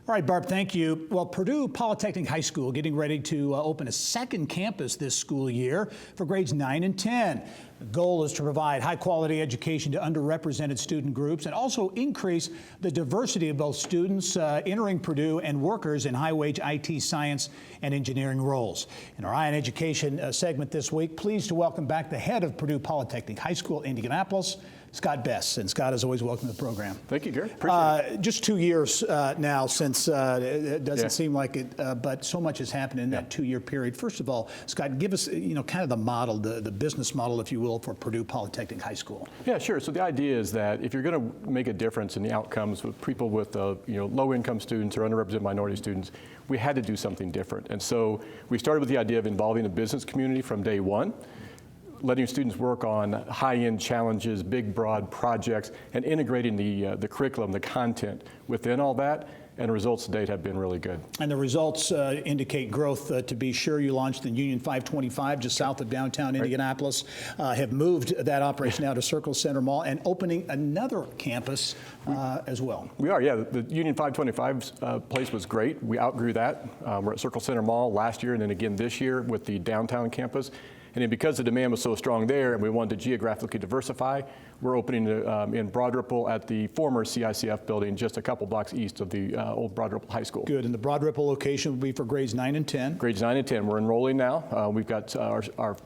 All right, Barb, thank you. Well, Purdue Polytechnic High School getting ready to open a second campus this school year for grades 9 and 10. The goal is to provide high-quality education to underrepresented student groups and also increase the diversity of both students entering Purdue and workers in high-wage IT, science, and engineering roles. In our Eye on Education segment this week, pleased to welcome back the head of Purdue Polytechnic High School, Indianapolis, Scott Bess. And Scott, as always, welcome to the program. Thank you, Gary. Appreciate it. Just 2 years now since it doesn't seem like it, but so much has happened in that 2-year period. First of all, Scott, give us, kind of the model, the business model, if you will, for Purdue Polytechnic High School. Yeah, sure. So the idea is that if you're going to make a difference in the outcomes with people with, low-income students or underrepresented minority students, we had to do something different. And so we started with the idea of involving the business community from day one, letting students work on high-end challenges, big, broad projects, and integrating the curriculum, the content within all that. And the results to date have been really good. And the results indicate growth. To be sure, you launched in Union 525, just south of downtown Indianapolis, have moved that operation now to Circle Center Mall and opening another campus as well. We are, yeah. The Union 525 place was great. We outgrew that. We're at Circle Center Mall last year and then again this year with the downtown campus. And then because the demand was so strong there and we wanted to geographically diversify, we're opening in Broad Ripple at the former CICF building just a couple blocks east of the old Broad Ripple High School. Good, and the Broad Ripple location will be for grades 9 and 10? Grades 9 and 10. We're enrolling now. We've got our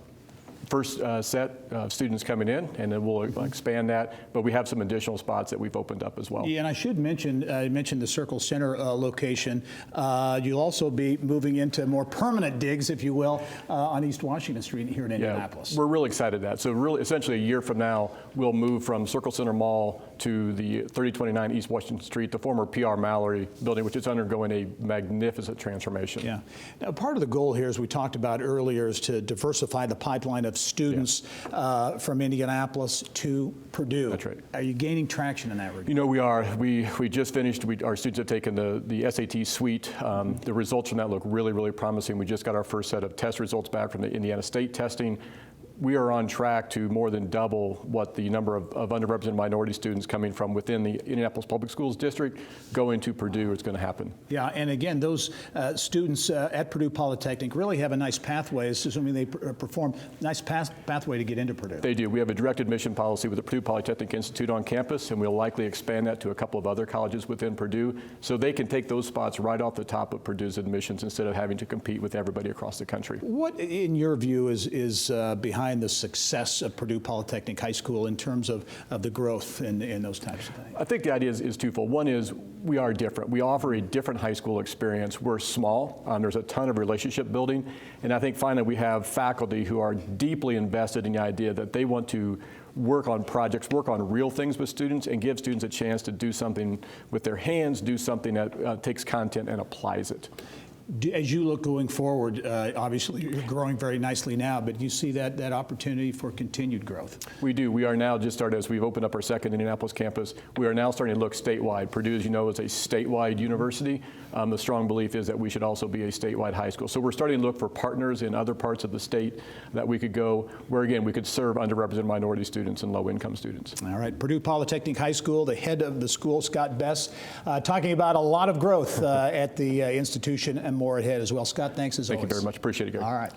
first set of students coming in, and then we'll expand that. But we have some additional spots that we've opened up as well. Yeah, and I should mention, the Circle Center location. You'll also be moving into more permanent digs, if you will, on East Washington Street here in Indianapolis. We're really excited at that. So really, essentially a year from now, we'll move from Circle Center Mall to the 3029 East Washington Street, the former PR Mallory building, which is undergoing a magnificent transformation. Yeah. Now, part of the goal here, as we talked about earlier, is to diversify the pipeline of students from Indianapolis to Purdue. That's right. Are you gaining traction in that regard? We are. We just finished. Our students have taken the SAT suite. The results from that look really, really promising. We just got our first set of test results back from the Indiana State testing. We are on track to more than double what the number of underrepresented minority students coming from within the Indianapolis Public Schools district going to Purdue is going to happen. Yeah, and again, those students at Purdue Polytechnic really have a nice pathway, assuming they perform, nice pathway to get into Purdue. They do. We have a direct admission policy with the Purdue Polytechnic Institute on campus, and we'll likely expand that to a couple of other colleges within Purdue, so they can take those spots right off the top of Purdue's admissions instead of having to compete with everybody across the country. What, in your view, is behind the success of Purdue Polytechnic High School in terms of the growth in those types of things? I think the idea is twofold. One is we are different. We offer a different high school experience. We're small. There's a ton of relationship building. And I think finally we have faculty who are deeply invested in the idea that they want to work on projects, work on real things with students, and give students a chance to do something with their hands, do something that takes content and applies it. As you look going forward, obviously you're growing very nicely now, but do you see that opportunity for continued growth? We do. We are now just started, as we've opened up our second Indianapolis campus, we are now starting to look statewide. Purdue, as you know, is a statewide university. The strong belief is that we should also be a statewide high school. So we're starting to look for partners in other parts of the state that we could go, where again, we could serve underrepresented minority students and low-income students. All right, Purdue Polytechnic High School, the head of the school, Scott Bess, talking about a lot of growth at the institution and more ahead as well. Scott, thanks as always. Thank you very much. Appreciate it, Gary. All right.